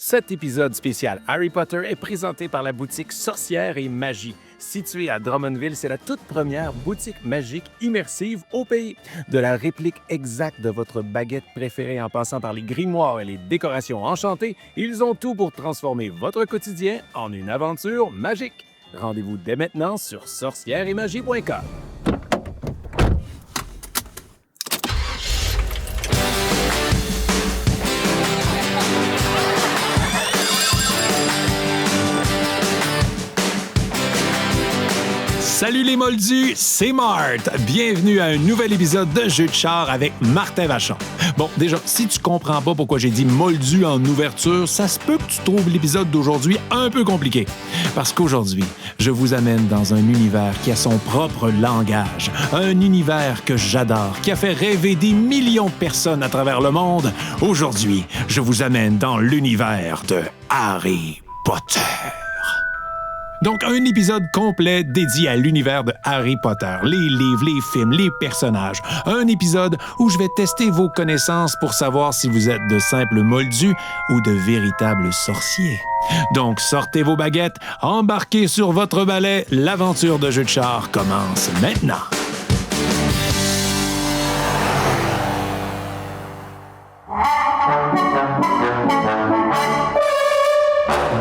Cet épisode spécial Harry Potter est présenté par la boutique Sorcière et Magie. Située à Drummondville, c'est la toute première boutique magique immersive au pays. De la réplique exacte de votre baguette préférée en passant par les grimoires et les décorations enchantées, ils ont tout pour transformer votre quotidien en une aventure magique. Rendez-vous dès maintenant sur sorcièreetmagie.com. Salut les moldus, c'est Mart. Bienvenue à un nouvel épisode de Jeux de char avec Martin Vachon. Bon, déjà, si tu comprends pas pourquoi j'ai dit moldu en ouverture, ça se peut que tu trouves l'épisode d'aujourd'hui un peu compliqué. Parce qu'aujourd'hui, je vous amène dans un univers qui a son propre langage. Un univers que j'adore, qui a fait rêver des millions de personnes à travers le monde. Aujourd'hui, je vous amène dans l'univers de Harry Potter. Donc, un épisode complet dédié à l'univers de Harry Potter, les livres, les films, les personnages. Un épisode où je vais tester vos connaissances pour savoir si vous êtes de simples moldus ou de véritables sorciers. Donc, sortez vos baguettes, embarquez sur votre balai, l'aventure de Jeux de char commence maintenant.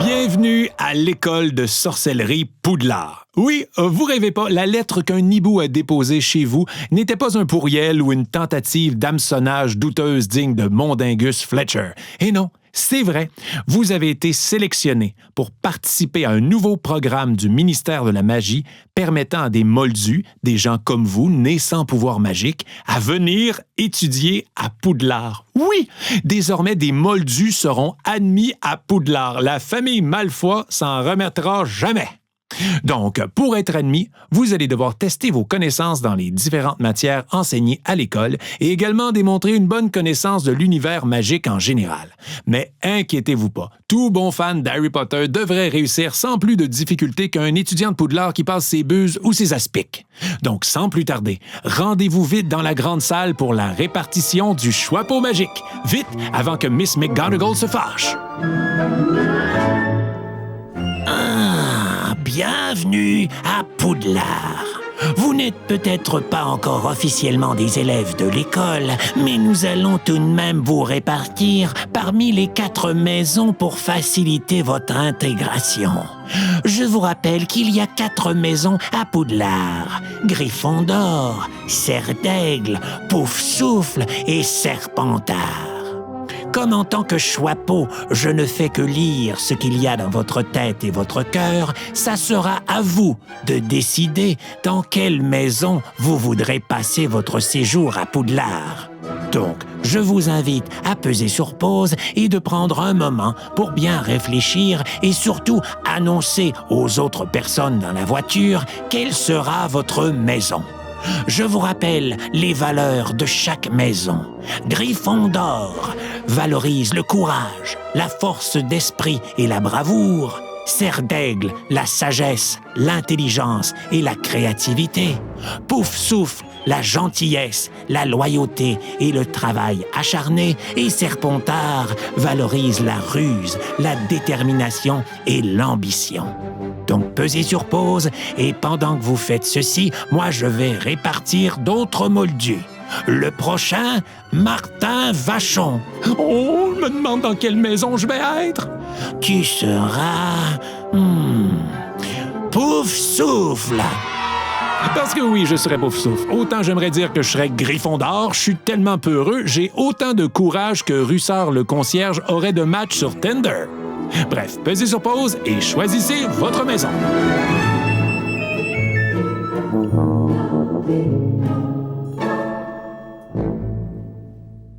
Bienvenue à l'école de sorcellerie Poudlard. Oui, vous rêvez pas, la lettre qu'un hibou a déposée chez vous n'était pas un pourriel ou une tentative d'hameçonnage douteuse digne de Mondingus Fletcher. Et non, c'est vrai, vous avez été sélectionné pour participer à un nouveau programme du ministère de la Magie permettant à des moldus, des gens comme vous, nés sans pouvoir magique, à venir étudier à Poudlard. Oui, désormais, des moldus seront admis à Poudlard. La famille Malfoy s'en remettra jamais. Donc, pour être admis, vous allez devoir tester vos connaissances dans les différentes matières enseignées à l'école et également démontrer une bonne connaissance de l'univers magique en général. Mais inquiétez-vous pas, tout bon fan d'Harry Potter devrait réussir sans plus de difficulté qu'un étudiant de Poudlard qui passe ses buses ou ses aspics. Donc, sans plus tarder, rendez-vous vite dans la grande salle pour la répartition du Choixpeau magique. Vite, avant que Miss McGonagall se fâche. Bienvenue à Poudlard. Vous n'êtes peut-être pas encore officiellement des élèves de l'école, mais nous allons tout de même vous répartir parmi les 4 maisons pour faciliter votre intégration. Je vous rappelle qu'il y a 4 maisons à Poudlard. Gryffondor, Serre d'Aigle, Poufsouffle et Serpentard. Comme en tant que Choixpeau, je ne fais que lire ce qu'il y a dans votre tête et votre cœur, ça sera à vous de décider dans quelle maison vous voudrez passer votre séjour à Poudlard. Donc, je vous invite à peser sur pause et de prendre un moment pour bien réfléchir et surtout annoncer aux autres personnes dans la voiture quelle sera votre maison. Je vous rappelle les valeurs de chaque maison. Gryffondor valorise le courage, la force d'esprit et la bravoure. Serre d'Aigle, la sagesse, l'intelligence et la créativité. Poufsouffle, la gentillesse, la loyauté et le travail acharné. Et Serpentard valorise la ruse, la détermination et l'ambition. Donc pesez sur pause et pendant que vous faites ceci, moi je vais répartir d'autres moldus. Le prochain, Martin Vachon. Oh, je me demande dans quelle maison je vais être. Tu seras... Poufsouffle. Parce que oui, je serais Poufsouffle. Autant j'aimerais dire que je serais Gryffondor, je suis tellement peureux, j'ai autant de courage que Russard le concierge aurait de match sur Tinder. Bref, pesez sur pause et choisissez votre maison.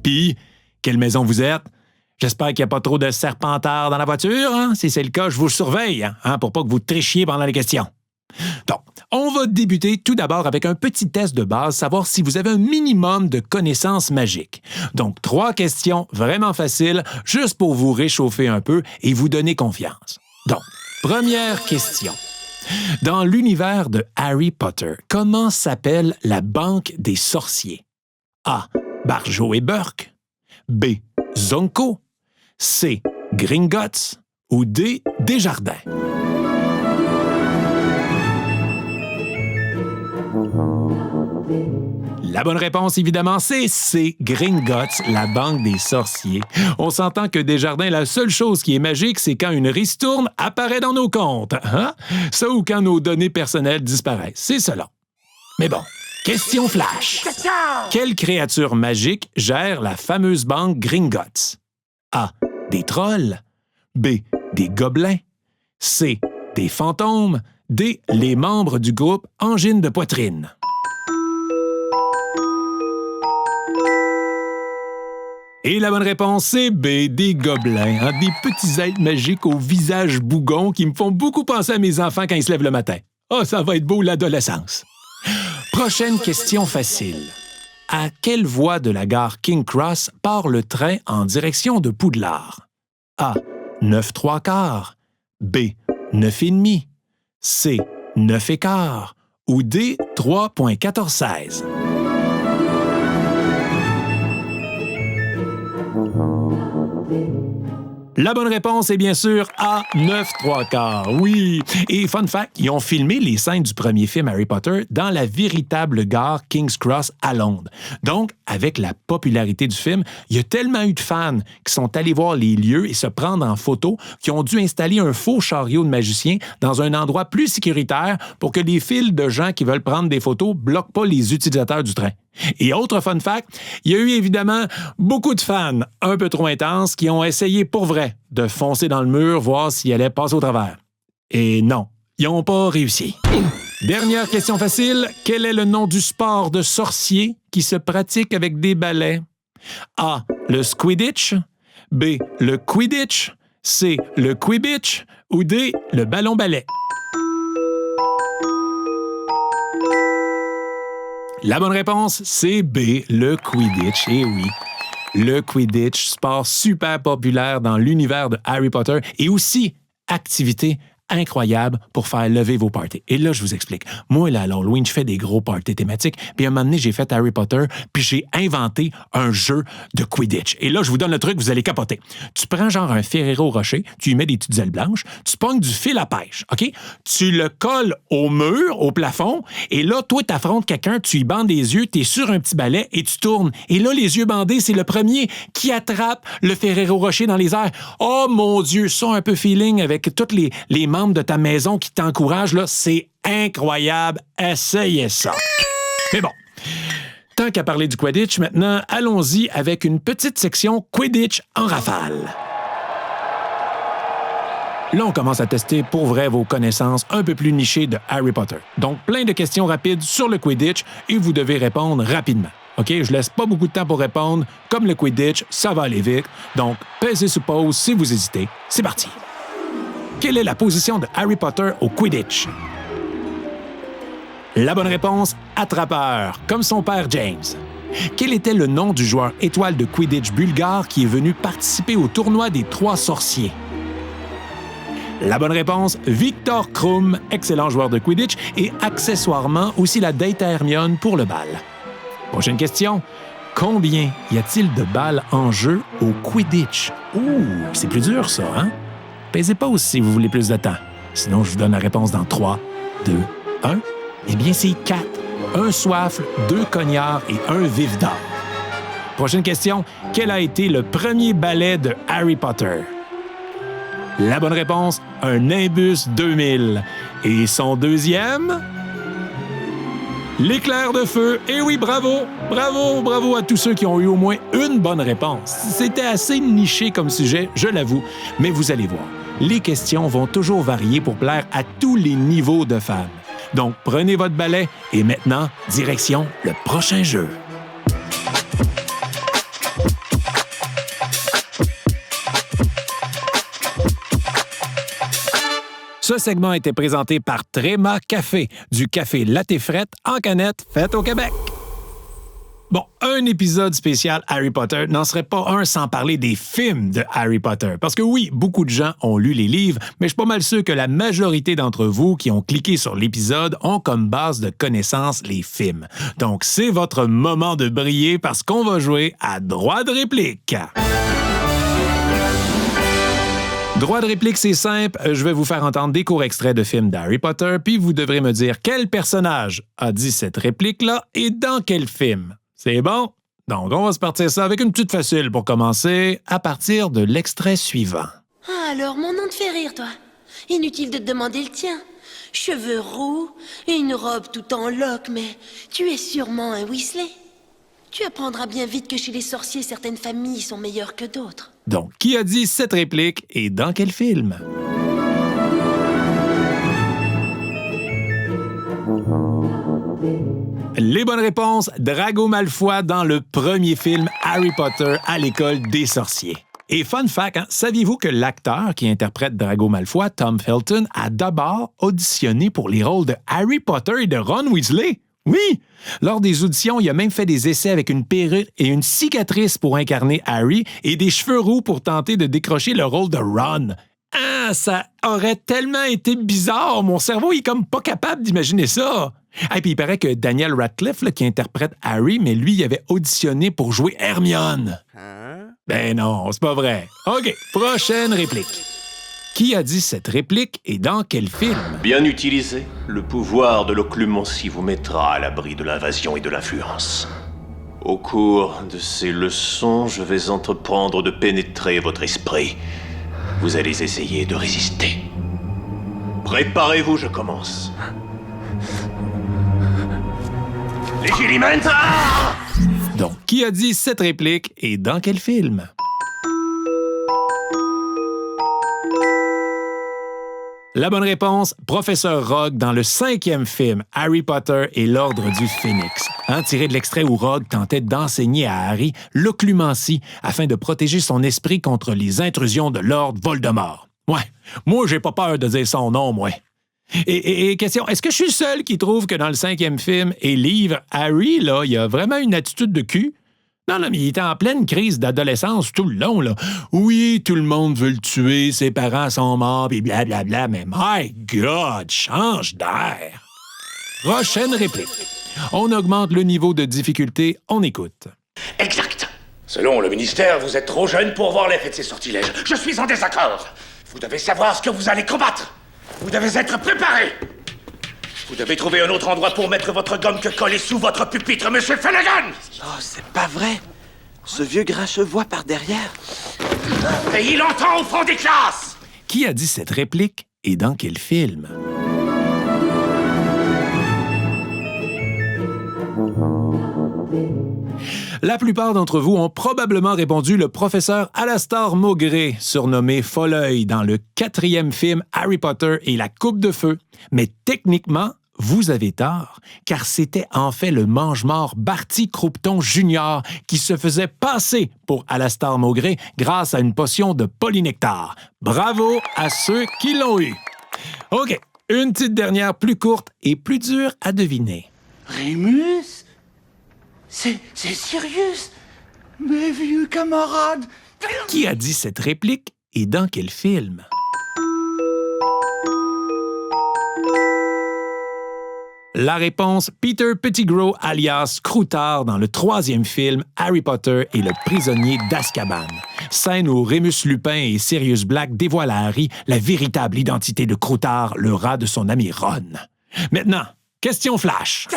Puis, quelle maison vous êtes? J'espère qu'il n'y a pas trop de serpentards dans la voiture. Hein? Si c'est le cas, je vous surveille pour pas que vous trichiez pendant les questions. Donc, on va débuter tout d'abord avec un petit test de base, savoir si vous avez un minimum de connaissances magiques. Donc, 3 questions vraiment faciles, juste pour vous réchauffer un peu et vous donner confiance. Donc, première question. Dans l'univers de Harry Potter, comment s'appelle la banque des sorciers? A. Barjo et Burke. B. Zonko. C. Gringotts ou D. Desjardins? La bonne réponse, évidemment, c'est C. Gringotts, la banque des sorciers. On s'entend que Desjardins, la seule chose qui est magique, c'est quand une ristourne apparaît dans nos comptes. Hein? Ça ou quand nos données personnelles disparaissent. C'est cela. Mais bon, question flash. Quelle créature magique gère la fameuse banque Gringotts? A. Des trolls. B. Des gobelins. C. Des fantômes. D. Les membres du groupe Angine de poitrine. Et la bonne réponse, c'est B, des gobelins, hein, des petits êtres magiques au visage bougon qui me font beaucoup penser à mes enfants quand ils se lèvent le matin. Oh, ça va être beau l'adolescence. Prochaine question facile. À quelle voie de la gare King Cross part le train en direction de Poudlard? A, 9 3/4, B, 9 1/2, C, 9 1/4 ou D, 3,1416. La bonne réponse est bien sûr A, 9 3/4. Oui! Et fun fact, ils ont filmé les scènes du premier film Harry Potter dans la véritable gare King's Cross à Londres. Donc, avec la popularité du film, il y a tellement eu de fans qui sont allés voir les lieux et se prendre en photo qu'ils ont dû installer un faux chariot de magiciens dans un endroit plus sécuritaire pour que les files de gens qui veulent prendre des photos bloquent pas les utilisateurs du train. Et autre fun fact, il y a eu évidemment beaucoup de fans un peu trop intenses qui ont essayé pour vrai de foncer dans le mur, voir s'ils allaient passer au travers. Et non, ils n'ont pas réussi. Dernière question facile, quel est le nom du sport de sorcier qui se pratique avec des balais? A, le Squidditch, B, le Quidditch, C, le Quibbitch ou D, le ballon-ballet? La bonne réponse, c'est B, le Quidditch. Eh oui, le Quidditch, sport super populaire dans l'univers de Harry Potter et aussi activité incroyable pour faire lever vos parties. Et là, je vous explique. Moi, là, à l'Halloween, je fais des gros parties thématiques. Puis à un moment donné, j'ai fait Harry Potter, puis j'ai inventé un jeu de Quidditch. Et là, je vous donne le truc, vous allez capoter. Tu prends genre un Ferrero Rocher, tu y mets des petites ailes blanches, tu pognes du fil à pêche, OK? Tu le colles au mur, au plafond, et là, toi, t'affrontes quelqu'un, tu y bandes les yeux, t'es sur un petit balai et tu tournes. Et là, les yeux bandés, c'est le premier qui attrape le Ferrero Rocher dans les airs. Oh mon Dieu, ça un peu feeling avec tous les membres de ta maison qui t'encouragent, là, c'est incroyable. Essayez ça. Mais bon, tant qu'à parler du Quidditch, maintenant, allons-y avec une petite section Quidditch en rafale. Là, on commence à tester pour vrai vos connaissances un peu plus nichées de Harry Potter. Donc, plein de questions rapides sur le Quidditch et vous devez répondre rapidement. OK, je laisse pas beaucoup de temps pour répondre. Comme le Quidditch, ça va aller vite. Donc, pèsez sur pause si vous hésitez. C'est parti. Quelle est la position de Harry Potter au Quidditch? La bonne réponse, attrapeur, comme son père James. Quel était le nom du joueur étoile de Quidditch bulgare qui est venu participer au tournoi des 3 sorciers? La bonne réponse, Victor Krum, excellent joueur de Quidditch et accessoirement aussi la date à Hermione pour le bal. Prochaine question. Combien y a-t-il de balles en jeu au Quidditch? Ouh, c'est plus dur ça, hein? Pèsez pause si vous voulez plus de temps. Sinon, je vous donne la réponse dans 3, 2, 1. Eh bien, c'est 4. Un soifle, 2 cognards et un vif d'or. Prochaine question. Quel a été le premier ballet de Harry Potter? La bonne réponse, un Nimbus 2000. Et son deuxième? L'éclair de feu. Eh oui, bravo! Bravo, bravo à tous ceux qui ont eu au moins une bonne réponse. C'était assez niché comme sujet, je l'avoue, mais vous allez voir. Les questions vont toujours varier pour plaire à tous les niveaux de fans. Donc, prenez votre balai et maintenant, direction le prochain jeu. Ce segment a été présenté par Tréma Café, du café latte frette en canette fait au Québec. Bon, un épisode spécial Harry Potter n'en serait pas un sans parler des films de Harry Potter. Parce que oui, beaucoup de gens ont lu les livres, mais je suis pas mal sûr que la majorité d'entre vous qui ont cliqué sur l'épisode ont comme base de connaissances les films. Donc, c'est votre moment de briller parce qu'on va jouer à droit de réplique. Droit de réplique, c'est simple. Je vais vous faire entendre des courts extraits de films d'Harry Potter, puis vous devrez me dire quel personnage a dit cette réplique-là et dans quel film. C'est bon? Donc, on va se partir ça avec une petite facile pour commencer, à partir de l'extrait suivant. Ah, alors, mon nom te fait rire, toi. Inutile de te demander le tien. Cheveux roux, une robe tout en loques, mais tu es sûrement un Weasley. Tu apprendras bien vite que chez les sorciers, certaines familles sont meilleures que d'autres. Donc, qui a dit cette réplique et dans quel film? Les bonnes réponses, Drago Malfoy dans le premier film Harry Potter à l'école des sorciers. Et fun fact, saviez-vous que l'acteur qui interprète Drago Malfoy, Tom Felton, a d'abord auditionné pour les rôles de Harry Potter et de Ron Weasley? Oui! Lors des auditions, il a même fait des essais avec une perruque et une cicatrice pour incarner Harry et des cheveux roux pour tenter de décrocher le rôle de Ron. Ah, ça aurait tellement été bizarre! Mon cerveau est comme pas capable d'imaginer ça! Et puis il paraît que Daniel Radcliffe, qui interprète Harry, mais lui, il avait auditionné pour jouer Hermione. Ben non, c'est pas vrai. OK, prochaine réplique. Qui a dit cette réplique et dans quel film? Bien utilisé, le pouvoir de l'occlumencie vous mettra à l'abri de l'invasion et de l'influence. Au cours de ces leçons, je vais entreprendre de pénétrer votre esprit. Vous allez essayer de résister. Préparez-vous, je commence. Légilimenta! Donc, qui a dit cette réplique et dans quel film? La bonne réponse, Professeur Rogue dans le 5e film Harry Potter et l'Ordre du Phénix. Tiré de l'extrait où Rogue tentait d'enseigner à Harry l'occlumencie afin de protéger son esprit contre les intrusions de Lord Voldemort. Ouais, moi j'ai pas peur de dire son nom, moi. Et question, est-ce que je suis le seul qui trouve que dans le 5e film et livre, Harry, là, il a vraiment une attitude de cul? Non, mais il était en pleine crise d'adolescence tout le long, là. Oui, tout le monde veut le tuer, ses parents sont morts, puis blablabla, mais my God, change d'air! Prochaine réplique. On augmente le niveau de difficulté, on écoute. Exact. Selon le ministère, vous êtes trop jeune pour voir l'effet de ces sortilèges. Je suis en désaccord. Vous devez savoir ce que vous allez combattre. Vous devez être préparé. Vous devez trouver un autre endroit pour mettre votre gomme que coller sous votre pupitre, Monsieur Flanagan! Oh, c'est pas vrai! Ce vieux grincheux voit par derrière. Et il entend au fond des classes! Qui a dit cette réplique et dans quel film? La plupart d'entre vous ont probablement répondu le professeur Alastor Maugré, surnommé Folleuil, dans le 4e film Harry Potter et la Coupe de Feu. Mais techniquement, vous avez tort, car c'était en fait le mange-mort Barty Croupton Jr. qui se faisait passer pour Alastor Maugré grâce à une potion de polynectar. Bravo à ceux qui l'ont eu. OK, une petite dernière plus courte et plus dure à deviner. Rémus? C'est Sirius? Mes vieux camarades! Qui a dit cette réplique et dans quel film? La réponse, Peter Pettigrew alias Croutard dans le 3e film Harry Potter et le prisonnier d'Azkaban. Scène où Remus Lupin et Sirius Black dévoilent à Harry la véritable identité de Croutard, le rat de son ami Ron. Maintenant, question flash.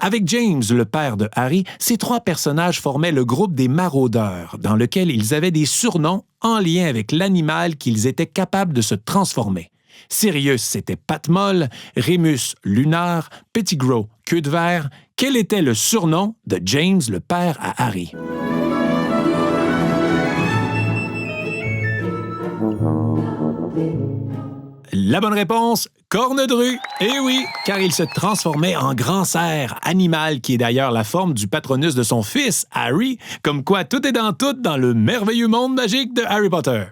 Avec James, le père de Harry, ces 3 personnages formaient le groupe des Maraudeurs, dans lequel ils avaient des surnoms en lien avec l'animal qu'ils étaient capables de se transformer. Sirius, c'était Patte Molle, Remus, Lunar, Pettigrew, Queue de Verre. Quel était le surnom de James, le père à Harry? La bonne réponse, Cornedru. Eh oui, car il se transformait en grand cerf, animal qui est d'ailleurs la forme du patronus de son fils, Harry, comme quoi tout est dans tout dans le merveilleux monde magique de Harry Potter.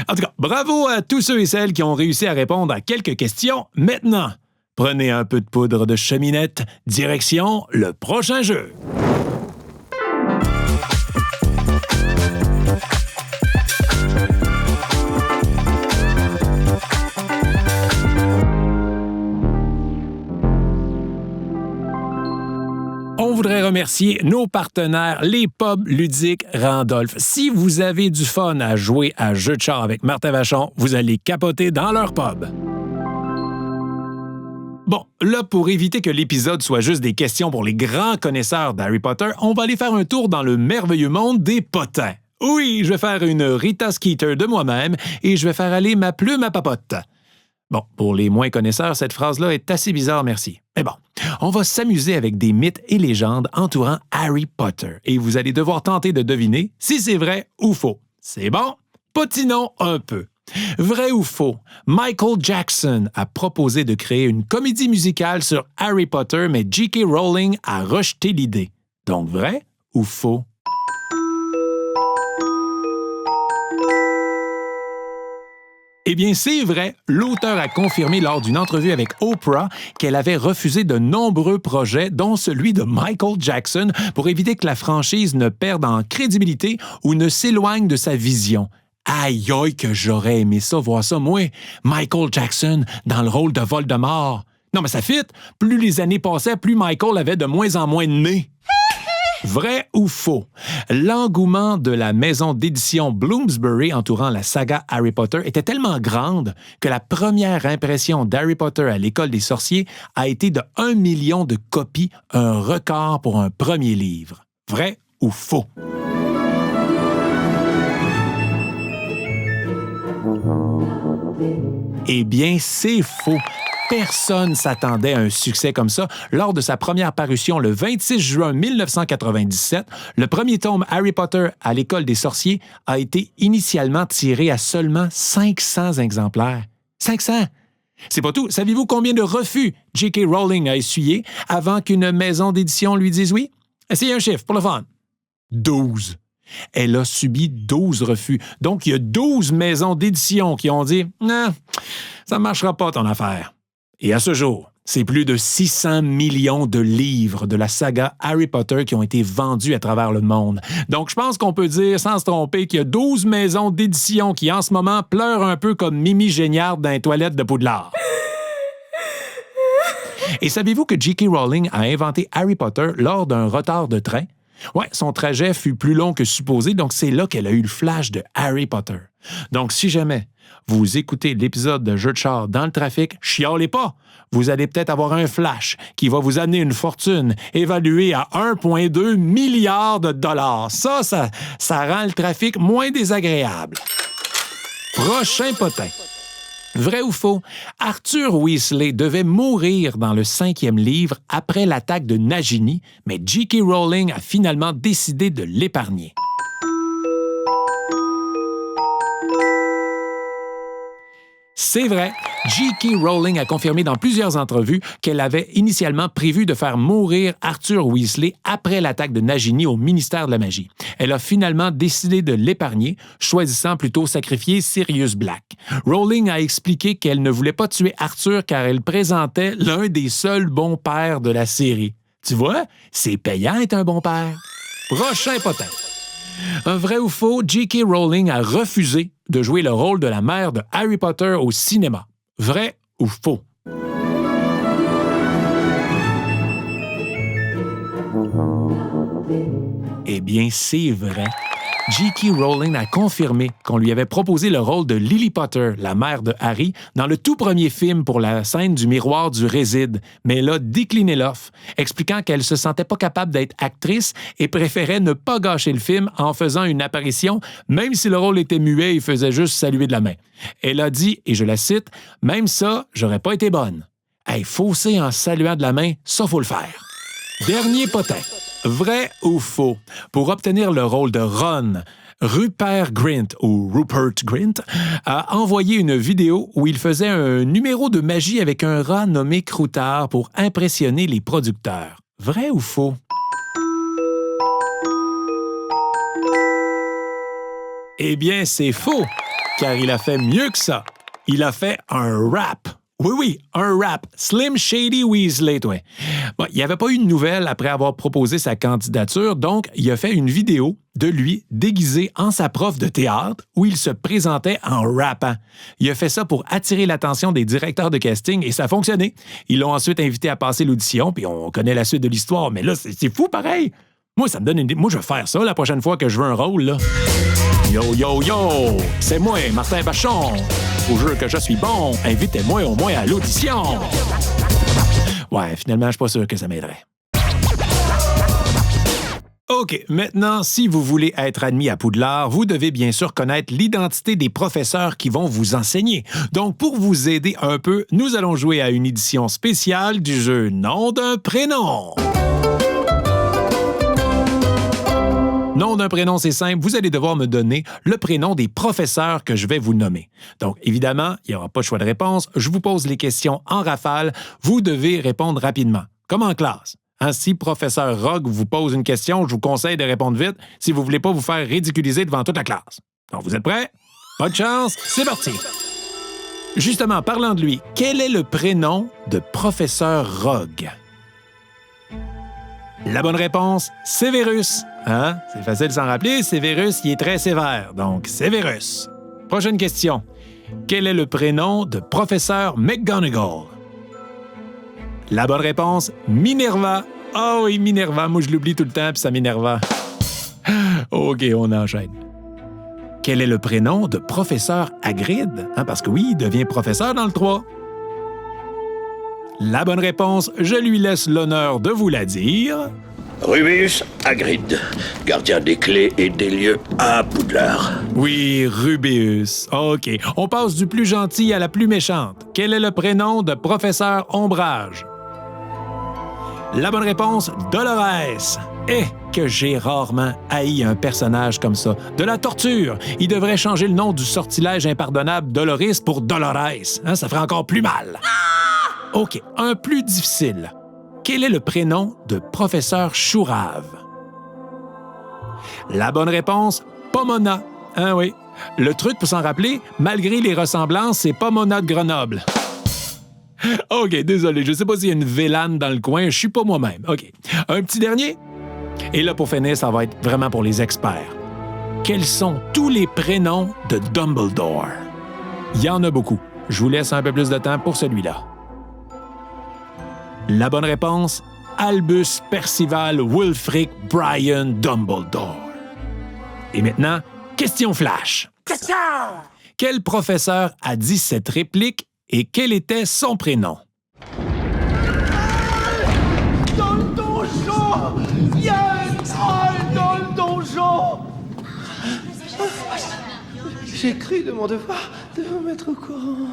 En tout cas, bravo à tous ceux et celles qui ont réussi à répondre à quelques questions. Maintenant, prenez un peu de poudre de cheminette, direction le prochain jeu. On voudrait remercier nos partenaires, les pubs ludiques Randolph. Si vous avez du fun à jouer à jeux de char avec Martin Vachon, vous allez capoter dans leur pub. Bon, là, pour éviter que l'épisode soit juste des questions pour les grands connaisseurs d'Harry Potter, on va aller faire un tour dans le merveilleux monde des potins. Oui, je vais faire une Rita Skeeter de moi-même et je vais faire aller ma plume à papote. Bon, pour les moins connaisseurs, cette phrase-là est assez bizarre, merci. Mais bon, on va s'amuser avec des mythes et légendes entourant Harry Potter et vous allez devoir tenter de deviner si c'est vrai ou faux. C'est bon? Potinons un peu. Vrai ou faux? Michael Jackson a proposé de créer une comédie musicale sur Harry Potter, mais J.K. Rowling a rejeté l'idée. Donc vrai ou faux? Eh bien, c'est vrai. L'auteur a confirmé lors d'une entrevue avec Oprah qu'elle avait refusé de nombreux projets, dont celui de Michael Jackson, pour éviter que la franchise ne perde en crédibilité ou ne s'éloigne de sa vision. Aïe aïe que j'aurais aimé ça, voir ça, moi, Michael Jackson, dans le rôle de Voldemort. Non, mais ça fit. Plus les années passaient, plus Michael avait de moins en moins de nez. Vrai ou faux? L'engouement de la maison d'édition Bloomsbury entourant la saga Harry Potter était tellement grande que la première impression d'Harry Potter à l'École des sorciers a été de 1 million de copies, un record pour un premier livre. Vrai ou faux? Eh bien, c'est faux. Personne s'attendait à un succès comme ça. Lors de sa première parution le 26 juin 1997, le premier tome Harry Potter à l'École des sorciers a été initialement tiré à seulement 500 exemplaires. 500! C'est pas tout. Savez-vous combien de refus J.K. Rowling a essuyé avant qu'une maison d'édition lui dise oui? Essayez un chiffre pour le fun. 12. Elle a subi 12 refus. Donc, il y a 12 maisons d'édition qui ont dit « Non, ça ne marchera pas ton affaire ». Et à ce jour, c'est plus de 600 millions de livres de la saga Harry Potter qui ont été vendus à travers le monde. Donc, je pense qu'on peut dire, sans se tromper, qu'il y a 12 maisons d'édition qui, en ce moment, pleurent un peu comme Mimi Géniard dans les toilettes de Poudlard. Et savez-vous que J.K. Rowling a inventé Harry Potter lors d'un retard de train? Ouais, son trajet fut plus long que supposé, donc c'est là qu'elle a eu le flash de Harry Potter. Donc, si jamais vous écoutez l'épisode de Jeux de char dans le trafic, chialez pas! Vous allez peut-être avoir un flash qui va vous amener une fortune évaluée à 1,2 milliard de dollars. Ça rend le trafic moins désagréable. Prochain potin. Vrai ou faux? Arthur Weasley devait mourir dans le 5e livre après l'attaque de Nagini, mais J.K. Rowling a finalement décidé de l'épargner. C'est vrai, J.K. Rowling a confirmé dans plusieurs entrevues qu'elle avait initialement prévu de faire mourir Arthur Weasley après l'attaque de Nagini au ministère de la Magie. Elle a finalement décidé de l'épargner, choisissant plutôt sacrifier Sirius Black. Rowling a expliqué qu'elle ne voulait pas tuer Arthur car elle présentait l'un des seuls bons pères de la série. Tu vois, c'est payant être un bon père. Prochain potin. Un vrai ou faux, J.K. Rowling a refusé de jouer le rôle de la mère de Harry Potter au cinéma. Vrai ou faux? Eh bien, c'est vrai. J.K. Rowling a confirmé qu'on lui avait proposé le rôle de Lily Potter, la mère de Harry, dans le tout premier film pour la scène du miroir du Réside, mais elle a décliné l'offre, expliquant qu'elle se sentait pas capable d'être actrice et préférait ne pas gâcher le film en faisant une apparition, même si le rôle était muet et faisait juste saluer de la main. Elle a dit, et je la cite, « Même ça, j'aurais pas été bonne. Hey, fausser en saluant de la main, ça faut le faire. » Dernier potin. Vrai ou faux? Pour obtenir le rôle de Ron, Rupert Grint a envoyé une vidéo où il faisait un numéro de magie avec un rat nommé Croutard pour impressionner les producteurs. Vrai ou faux? Eh bien, c'est faux, car il a fait mieux que ça. Il a fait un rap. Oui, un rap. Slim Shady Weasley, toi. Bon, il n'y avait pas eu de nouvelles après avoir proposé sa candidature, donc il a fait une vidéo de lui déguisé en sa prof de théâtre où il se présentait en rappant. Il a fait ça pour attirer l'attention des directeurs de casting et ça a fonctionné. Ils l'ont ensuite invité à passer l'audition, puis on connaît la suite de l'histoire, mais là, c'est fou pareil. Moi, ça me donne une idée. Moi, je vais faire ça la prochaine fois que je veux un rôle, là. Yo, yo, yo! C'est moi, Martin Vachon! Au jeu que je suis bon, invitez-moi au moins à l'audition! Ouais, finalement, je suis pas sûr que ça m'aiderait. OK, maintenant, si vous voulez être admis à Poudlard, vous devez bien sûr connaître l'identité des professeurs qui vont vous enseigner. Donc, pour vous aider un peu, nous allons jouer à une édition spéciale du jeu Nom d'un prénom. Nom d'un prénom, c'est simple. Vous allez devoir me donner le prénom des professeurs que je vais vous nommer. Donc, évidemment, il n'y aura pas de choix de réponse. Je vous pose les questions en rafale. Vous devez répondre rapidement, comme en classe. Si professeur Rogue vous pose une question, je vous conseille de répondre vite si vous ne voulez pas vous faire ridiculiser devant toute la classe. Donc, vous êtes prêts? Bonne chance, c'est parti! Justement, parlant de lui, quel est le prénom de professeur Rogue? La bonne réponse, Severus. C'est facile de s'en rappeler, Severus, il est très sévère, donc Severus. Prochaine question. Quel est le prénom de professeur McGonagall? La bonne réponse, Minerva. Oh oui, Minerva, moi je l'oublie tout le temps, puis ça m'énerva. OK, on enchaîne. Quel est le prénom de professeur Hagrid? Parce que oui, il devient professeur dans le 3. La bonne réponse, je lui laisse l'honneur de vous la dire. Rubius Hagrid, gardien des clés et des lieux à Poudlard. Oui, Rubeus. OK. On passe du plus gentil à la plus méchante. Quel est le prénom de professeur Ombrage? La bonne réponse, Dolores. Que j'ai rarement haï un personnage comme ça. De la torture. Il devrait changer le nom du sortilège impardonnable Doloris pour Dolores. Ça ferait encore plus mal. OK, un plus difficile. Quel est le prénom de professeur Chourave? La bonne réponse, Pomona. Oui. Le truc pour s'en rappeler, malgré les ressemblances, c'est Pomona de Grenoble. OK, désolé, je sais pas s'il y a une vélane dans le coin, je suis pas moi-même. OK. Un petit dernier? Et là, pour finir, ça va être vraiment pour les experts. Quels sont tous les prénoms de Dumbledore? Il y en a beaucoup. Je vous laisse un peu plus de temps pour celui-là. La bonne réponse, Albus Percival Wulfric Brian Dumbledore. Et maintenant, question flash. Quel professeur a dit cette réplique et quel était son prénom? Dans le donjon! Il y a un troll dans le donjon! J'ai cru de mon devoir de vous mettre au courant.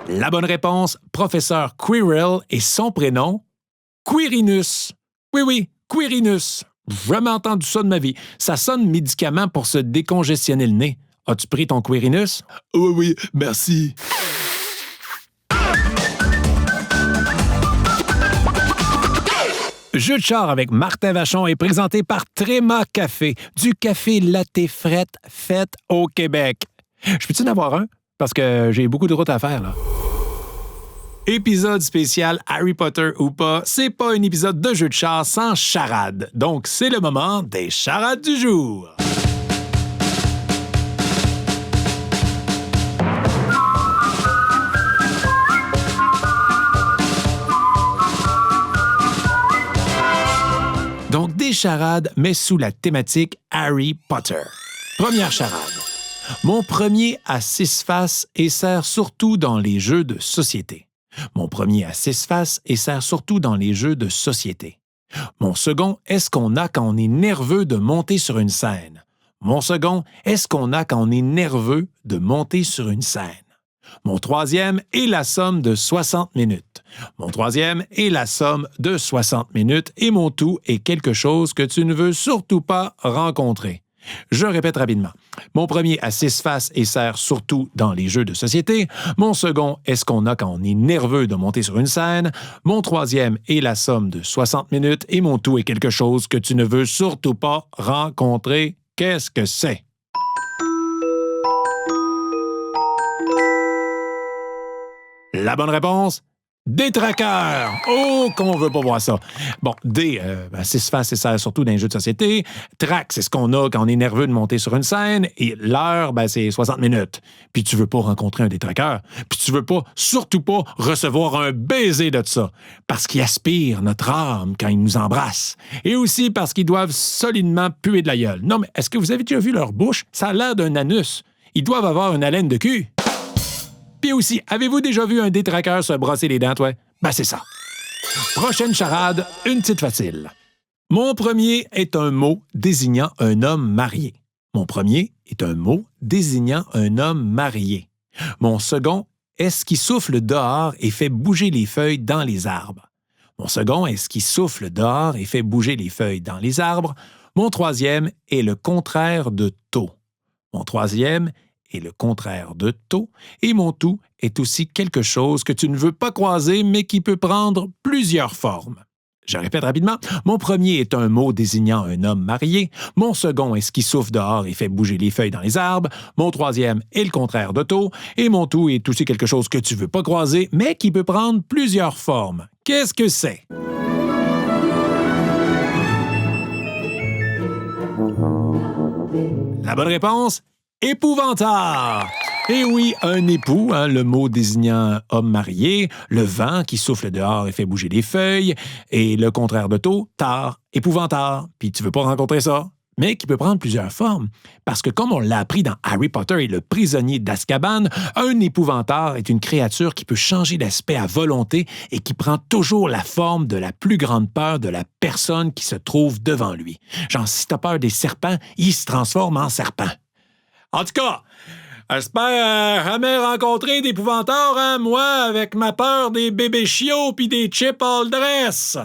La bonne réponse, professeur Quirrell et son prénom, Quirinus. Oui, Quirinus. J'ai jamais entendu ça de ma vie. Ça sonne médicament pour se décongestionner le nez. As-tu pris ton Quirinus? Oui, merci. Jeu de char avec Martin Vachon est présenté par Tréma Café, du café latte fret fait au Québec. Je peux-tu en avoir un? Parce que j'ai beaucoup de route à faire, là. Épisode spécial Harry Potter ou pas, c'est pas un épisode de jeu de char sans charade. Donc, c'est le moment des charades du jour. Donc, des charades, mais sous la thématique Harry Potter. Première charade. Mon premier a 6 faces et sert surtout dans les jeux de société. Mon premier a 6 faces et sert surtout dans les jeux de société. Mon second, est-ce qu'on a quand on est nerveux de monter sur une scène? Mon second, est-ce qu'on a quand on est nerveux de monter sur une scène? Mon troisième est la somme de 60 minutes. Mon troisième est la somme de 60 minutes et mon tout est quelque chose que tu ne veux surtout pas rencontrer. Je répète rapidement. Mon premier a 6 faces et sert surtout dans les jeux de société. Mon second est ce qu'on a quand on est nerveux de monter sur une scène. Mon troisième est la somme de 60 minutes et mon tout est quelque chose que tu ne veux surtout pas rencontrer. Qu'est-ce que c'est? La bonne réponse? Des traqueurs! Oh, qu'on veut pas voir ça. Bon, c'est se faire, c'est ça, surtout dans les jeux de société. Track, c'est ce qu'on a quand on est nerveux de monter sur une scène. Et l'heure, c'est 60 minutes. Puis tu veux pas rencontrer un détraqueur. Puis tu veux pas, surtout pas, recevoir un baiser de ça. Parce qu'ils aspirent notre âme quand ils nous embrassent. Et aussi parce qu'ils doivent solidement puer de la gueule. Non, mais est-ce que vous avez déjà vu leur bouche? Ça a l'air d'un anus. Ils doivent avoir une haleine de cul. Puis aussi, avez-vous déjà vu un détraqueur se brosser les dents, toi? C'est ça. Prochaine charade, une petite facile. Mon premier est un mot désignant un homme marié. Mon premier est un mot désignant un homme marié. Mon second est ce qui souffle dehors et fait bouger les feuilles dans les arbres. Mon second est ce qui souffle dehors et fait bouger les feuilles dans les arbres. Mon troisième est le contraire de taux. Mon troisième est le contraire de taux, et mon tout est aussi quelque chose que tu ne veux pas croiser, mais qui peut prendre plusieurs formes. Je répète rapidement. Mon premier est un mot désignant un homme marié. Mon second est ce qui souffle dehors et fait bouger les feuilles dans les arbres. Mon troisième est le contraire de taux, et mon tout est aussi quelque chose que tu ne veux pas croiser, mais qui peut prendre plusieurs formes. Qu'est-ce que c'est? La bonne réponse? Épouvantard! Et oui, un époux, le mot désignant homme marié, le vent qui souffle dehors et fait bouger les feuilles, et le contraire de tôt, tard, épouvantard. Puis tu veux pas rencontrer ça, mais qui peut prendre plusieurs formes. Parce que comme on l'a appris dans Harry Potter et le prisonnier d'Azkaban, un épouvantard est une créature qui peut changer d'aspect à volonté et qui prend toujours la forme de la plus grande peur de la personne qui se trouve devant lui. Genre, si t'as peur des serpents, il se transforme en serpent. En tout cas, j'espère jamais rencontrer d'épouvantards, moi, avec ma peur des bébés chiots pis des chips all dress.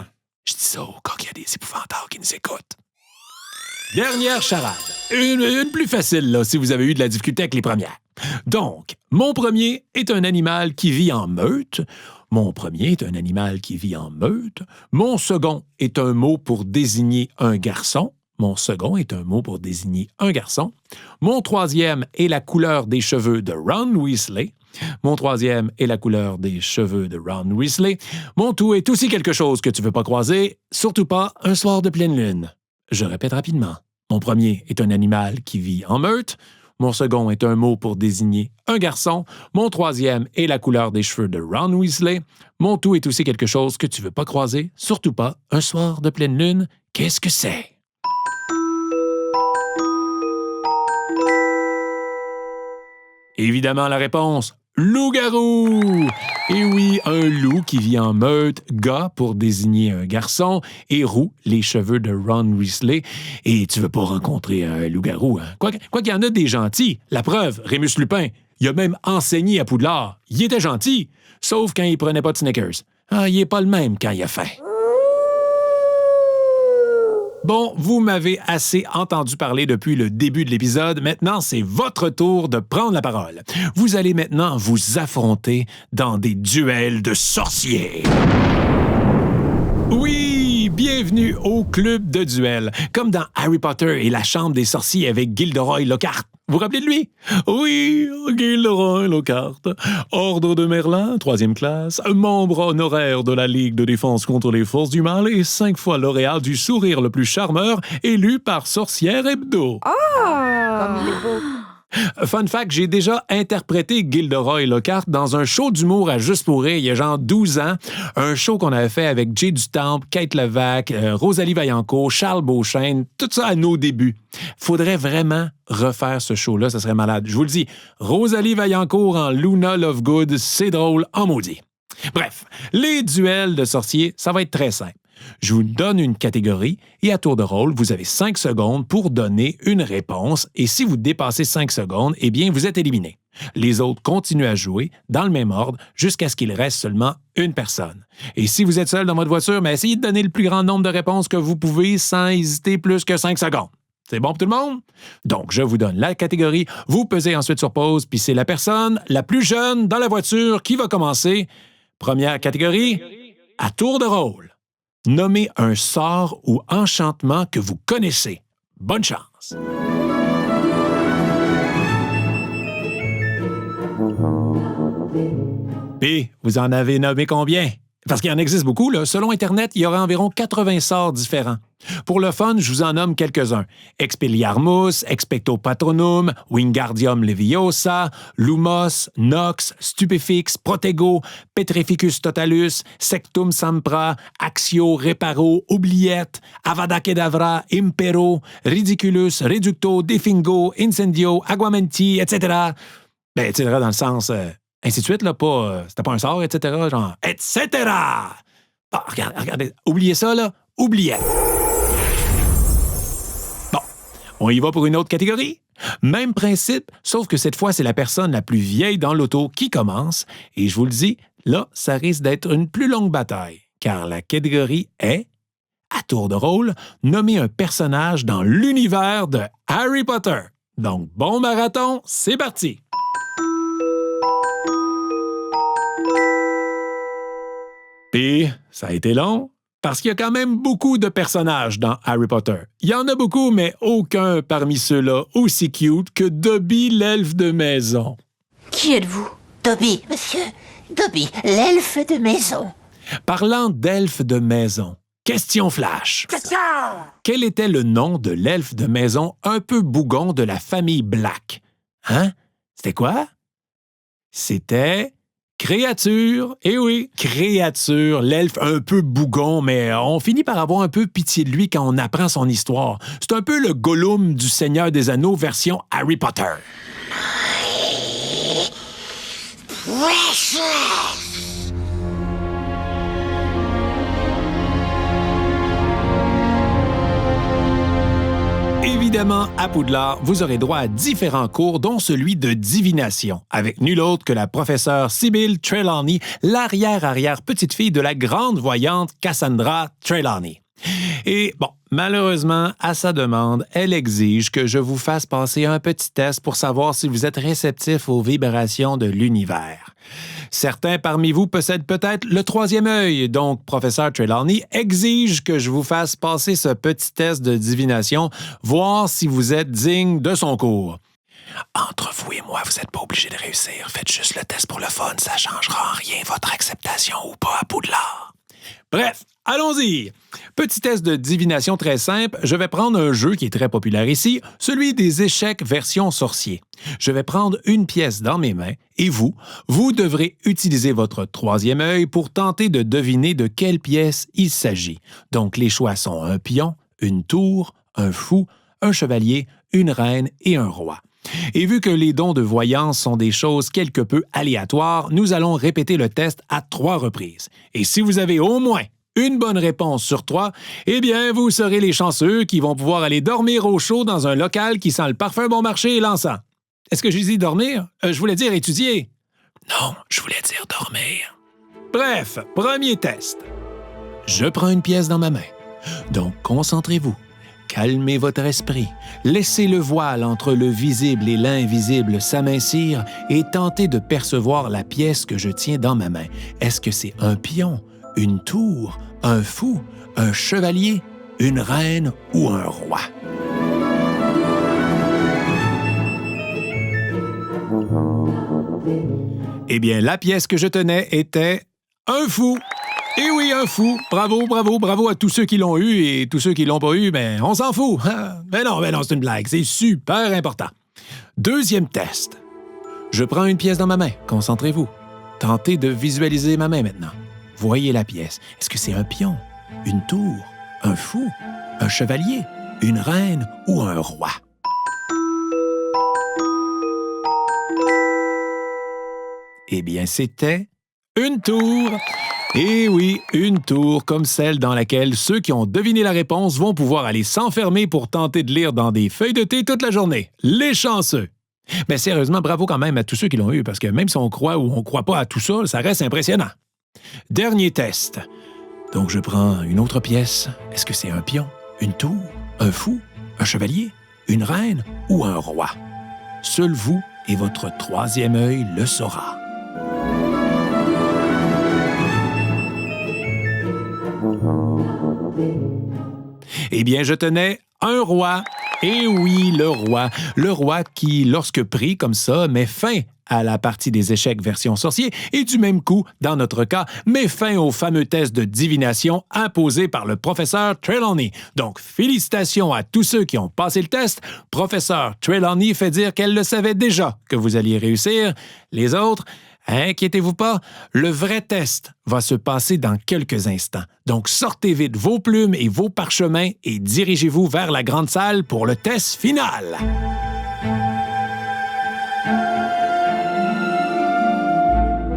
Je dis ça au cas qu'il y a des épouvantards qui nous écoutent. Dernière charade. Une plus facile, là, si vous avez eu de la difficulté avec les premières. Donc, mon premier est un animal qui vit en meute. Mon premier est un animal qui vit en meute. Mon second est un mot pour désigner un garçon. Mon second est un mot pour désigner un garçon. Mon troisième est la couleur des cheveux de Ron Weasley. Mon troisième est la couleur des cheveux de Ron Weasley. Mon tout est aussi quelque chose que tu veux pas croiser, surtout pas un soir de pleine lune. Je répète rapidement. Mon premier est un animal qui vit en meute. Mon second est un mot pour désigner un garçon. Mon troisième est la couleur des cheveux de Ron Weasley. Mon tout est aussi quelque chose que tu veux pas croiser, surtout pas un soir de pleine lune. Qu'est-ce que c'est? Évidemment, la réponse, loup-garou! Et oui, un loup qui vit en meute, gars pour désigner un garçon, et roux, les cheveux de Ron Weasley. Et tu veux pas rencontrer un loup-garou, hein? Quoi qu'il y en a des gentils. La preuve, Rémus Lupin, il a même enseigné à Poudlard. Il était gentil, sauf quand il prenait pas de Snickers. Il est pas le même quand il a faim. Bon, vous m'avez assez entendu parler depuis le début de l'épisode. Maintenant, c'est votre tour de prendre la parole. Vous allez maintenant vous affronter dans des duels de sorciers. Oui, bienvenue au club de duel. Comme dans Harry Potter et la chambre des sorciers avec Gilderoy Lockhart. Vous vous rappelez de lui? Oui, Gilderoy Lockhart. Ordre de Merlin, 3e classe, membre honoraire de la Ligue de défense contre les forces du mal et 5 fois lauréat du sourire le plus charmeur, élu par Sorcière Hebdo. Comme il est beau. Fun fact, j'ai déjà interprété Gilderoy Lockhart dans un show d'humour à Juste pour rire il y a genre 12 ans. Un show qu'on avait fait avec Jay Dutemps, Kate Levac, Rosalie Vaillancourt, Charles Beauchesne, tout ça à nos débuts. Faudrait vraiment refaire ce show-là, ça serait malade. Je vous le dis, Rosalie Vaillancourt en Luna Lovegood, c'est drôle en maudit. Bref, les duels de sorciers, ça va être très simple. Je vous donne une catégorie et à tour de rôle, vous avez 5 secondes pour donner une réponse et si vous dépassez 5 secondes, eh bien, vous êtes éliminé. Les autres continuent à jouer dans le même ordre jusqu'à ce qu'il reste seulement une personne. Et si vous êtes seul dans votre voiture, mais essayez de donner le plus grand nombre de réponses que vous pouvez sans hésiter plus que 5 secondes. C'est bon pour tout le monde? Donc, je vous donne la catégorie, vous pesez ensuite sur pause, puis c'est la personne la plus jeune dans la voiture qui va commencer. Première catégorie, à tour de rôle. Nommez un sort ou enchantement que vous connaissez. Bonne chance! Puis, vous en avez nommé combien? Parce qu'il en existe beaucoup, là. Selon Internet, il y aurait environ 80 sorts différents. Pour le fun, je vous en nomme quelques-uns. Expelliarmus, Expecto Patronum, Wingardium Leviosa, Lumos, Nox, Stupefix, Protego, Petrificus Totalus, Sectum Sampra, Axio, Reparo, Oubliette, Avada Kedavra, Impero, Ridiculus, Reducto, Defingo, Incendio, Aguamenti, etc. Ben, etc. dans le sens... ainsi de suite, là, pas... c'était pas un sort, etc., genre... etc. Ah, regardez, oubliez ça, là. Oubliette. Bon, on y va pour une autre catégorie. Même principe, sauf que cette fois, c'est la personne la plus vieille dans l'auto qui commence. Et je vous le dis, là, ça risque d'être une plus longue bataille, car la catégorie est, à tour de rôle, nommer un personnage dans l'univers de Harry Potter. Donc, bon marathon, c'est parti! Puis, ça a été long, parce qu'il y a quand même beaucoup de personnages dans Harry Potter. Il y en a beaucoup, mais aucun parmi ceux-là aussi cute que Dobby, l'elfe de maison. Qui êtes-vous? Dobby, monsieur. Dobby, l'elfe de maison. Parlant d'elfe de maison, question flash. Quel était le nom de l'elfe de maison un peu bougon de la famille Black? Hein? C'était quoi? C'était... Créature, eh oui, Créature, l'elfe un peu bougon, mais on finit par avoir un peu pitié de lui quand on apprend son histoire. C'est un peu le Gollum du Seigneur des Anneaux version Harry Potter. Precious! Évidemment, à Poudlard, vous aurez droit à différents cours, dont celui de divination, avec nul autre que la professeure Sybil Trelawney, l'arrière-arrière-petite-fille de la grande voyante Cassandra Trelawney. Et bon, malheureusement, à sa demande, elle exige que je vous fasse passer un petit test pour savoir si vous êtes réceptif aux vibrations de l'univers. Certains parmi vous possèdent peut-être le troisième œil, donc professeur Trelawney exige que je vous fasse passer ce petit test de divination, voir si vous êtes digne de son cours. Entre vous et moi, vous n'êtes pas obligé de réussir. Faites juste le test pour le fun, ça changera en rien votre acceptation ou pas à Poudlard. Bref, allons-y! Petit test de divination très simple. Je vais prendre un jeu qui est très populaire ici, celui des échecs version sorcier. Je vais prendre une pièce dans mes mains et vous devrez utiliser votre troisième œil pour tenter de deviner de quelle pièce il s'agit. Donc, les choix sont un pion, une tour, un fou, un chevalier, une reine et un roi. Et vu que les dons de voyance sont des choses quelque peu aléatoires, nous allons répéter le test à 3 reprises. Et si vous avez au moins une bonne réponse sur 3, eh bien, vous serez les chanceux qui vont pouvoir aller dormir au chaud dans un local qui sent le parfum bon marché et l'encens. Est-ce que j'ai dit dormir? Je voulais dire étudier. Non, je voulais dire dormir. Bref, premier test. Je prends une pièce dans ma main. Donc, concentrez-vous. Calmez votre esprit. Laissez le voile entre le visible et l'invisible s'amincir et tentez de percevoir la pièce que je tiens dans ma main. Est-ce que c'est un pion, une tour, un fou, un chevalier, une reine ou un roi? Eh bien, la pièce que je tenais était un fou. Eh oui, un fou. Bravo, bravo, bravo à tous ceux qui l'ont eu et tous ceux qui l'ont pas eu, mais on s'en fout. Mais non, c'est une blague. C'est super important. Deuxième test. Je prends une pièce dans ma main. Concentrez-vous. Tentez de visualiser ma main maintenant. Voyez la pièce. Est-ce que c'est un pion, une tour, un fou, un chevalier, une reine ou un roi? Eh bien, c'était une tour. Eh oui, une tour comme celle dans laquelle ceux qui ont deviné la réponse vont pouvoir aller s'enfermer pour tenter de lire dans des feuilles de thé toute la journée. Les chanceux! Mais sérieusement, bravo quand même à tous ceux qui l'ont eu, parce que même si on croit ou on croit pas à tout ça, ça reste impressionnant. Dernier test. Donc, je prends une autre pièce. Est-ce que c'est un pion, une tour, un fou, un chevalier, une reine ou un roi? Seul vous et votre troisième œil le saura. Eh bien, je tenais un roi. Eh oui, le roi. Le roi qui, lorsque pris comme ça, met fin à la partie des échecs version sorcier et du même coup, dans notre cas, met fin au fameux test de divination imposé par le professeur Trelawney. Donc, félicitations à tous ceux qui ont passé le test. Professeur Trelawney fait dire qu'elle le savait déjà que vous alliez réussir. Les autres, inquiétez-vous pas, le vrai test va se passer dans quelques instants. Donc, sortez vite vos plumes et vos parchemins et dirigez-vous vers la grande salle pour le test final.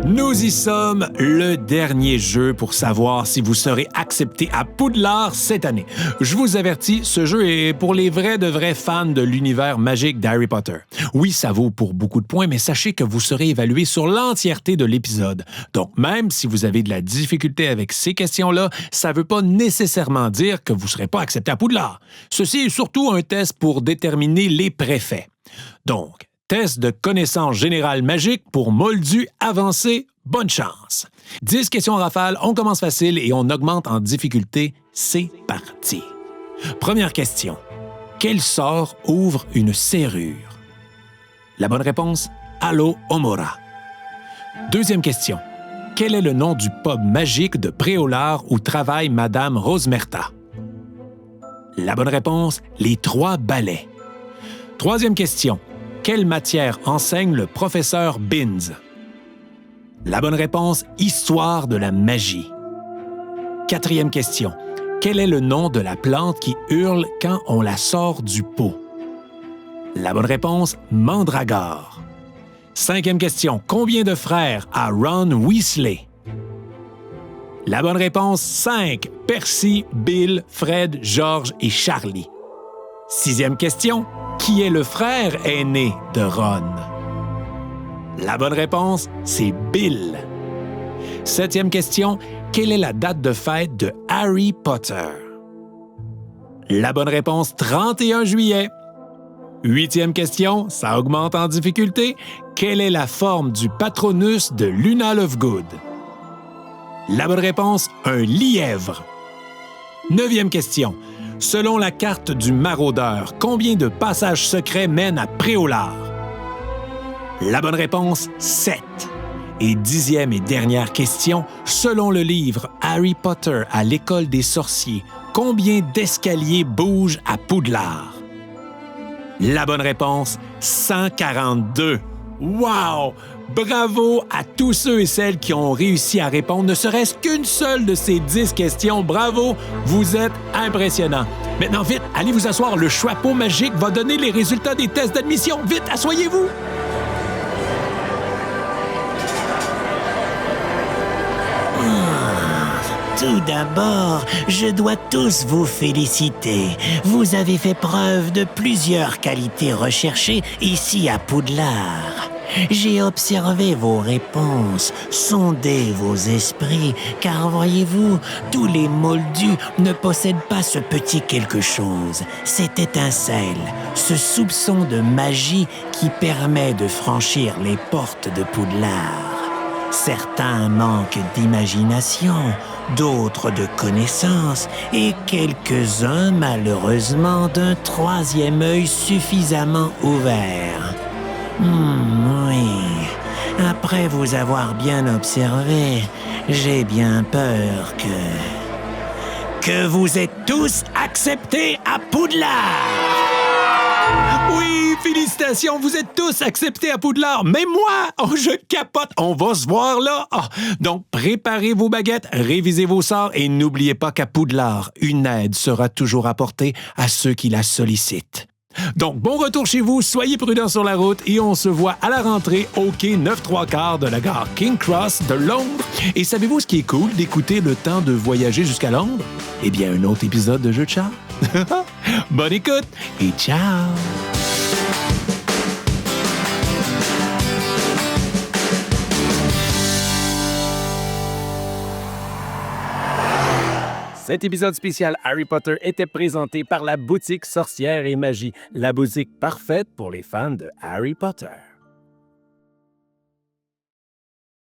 Nous y sommes, le dernier jeu pour savoir si vous serez accepté à Poudlard cette année. Je vous avertis, ce jeu est pour les vrais de vrais fans de l'univers magique d'Harry Potter. Oui, ça vaut pour beaucoup de points, mais sachez que vous serez évalué sur l'entièreté de l'épisode. Donc, même si vous avez de la difficulté avec ces questions-là, ça ne veut pas nécessairement dire que vous ne serez pas accepté à Poudlard. Ceci est surtout un test pour déterminer les préfets. Donc, test de connaissances générales magiques pour Moldu avancé. Bonne chance! 10 questions en rafale, on commence facile et on augmente en difficulté. C'est parti! Première question. Quel sort ouvre une serrure? La bonne réponse, Allo Omora. Deuxième question. Quel est le nom du pub magique de Préolard où travaille Madame Rosmerta? La bonne réponse, les Trois Balais. Troisième question. Quelle matière enseigne le professeur Binns? La bonne réponse, Histoire de la magie. Quatrième question. Quel est le nom de la plante qui hurle quand on la sort du pot? La bonne réponse, Mandragore. Cinquième question. Combien de frères a Ron Weasley? La bonne réponse, 5. Percy, Bill, Fred, George et Charlie. Sixième question. Qui est le frère aîné de Ron? La bonne réponse, c'est Bill. Septième question. Quelle est la date de fête de Harry Potter? La bonne réponse, 31 juillet. Huitième question, ça augmente en difficulté. Quelle est la forme du patronus de Luna Lovegood? La bonne réponse, un lièvre. Neuvième question. Selon la carte du maraudeur, combien de passages secrets mènent à Préolard? La bonne réponse, 7. Et dixième et dernière question, selon le livre Harry Potter à l'école des sorciers, combien d'escaliers bougent à Poudlard? La bonne réponse, 142. Wow! Bravo à tous ceux et celles qui ont réussi à répondre ne serait-ce qu'une seule de ces 10 questions. Bravo! Vous êtes impressionnants. Maintenant, vite, allez vous asseoir. Le chapeau magique va donner les résultats des tests d'admission. Vite, asseyez-vous! Tout d'abord, je dois tous vous féliciter. Vous avez fait preuve de plusieurs qualités recherchées ici à Poudlard. J'ai observé vos réponses, sondé vos esprits, car voyez-vous, tous les moldus ne possèdent pas ce petit quelque chose, cette étincelle, ce soupçon de magie qui permet de franchir les portes de Poudlard. Certains manquent d'imagination, d'autres de connaissances, et quelques-uns, malheureusement, d'un troisième œil suffisamment ouvert. Oui. Après vous avoir bien observé, j'ai bien peur que vous êtes tous acceptés à Poudlard! Oui, félicitations, vous êtes tous acceptés à Poudlard. Mais moi, je capote. On va se voir là. Donc, préparez vos baguettes, révisez vos sorts et n'oubliez pas qu'à Poudlard, une aide sera toujours apportée à ceux qui la sollicitent. Donc, bon retour chez vous, soyez prudents sur la route et on se voit à la rentrée au quai 9-3/4 de la gare King Cross de Londres. Et savez-vous ce qui est cool d'écouter le temps de voyager jusqu'à Londres? Eh bien, un autre épisode de Jeu de char. Bonne écoute et ciao! Cet épisode spécial Harry Potter était présenté par la boutique Sorcière et Magie, la boutique parfaite pour les fans de Harry Potter.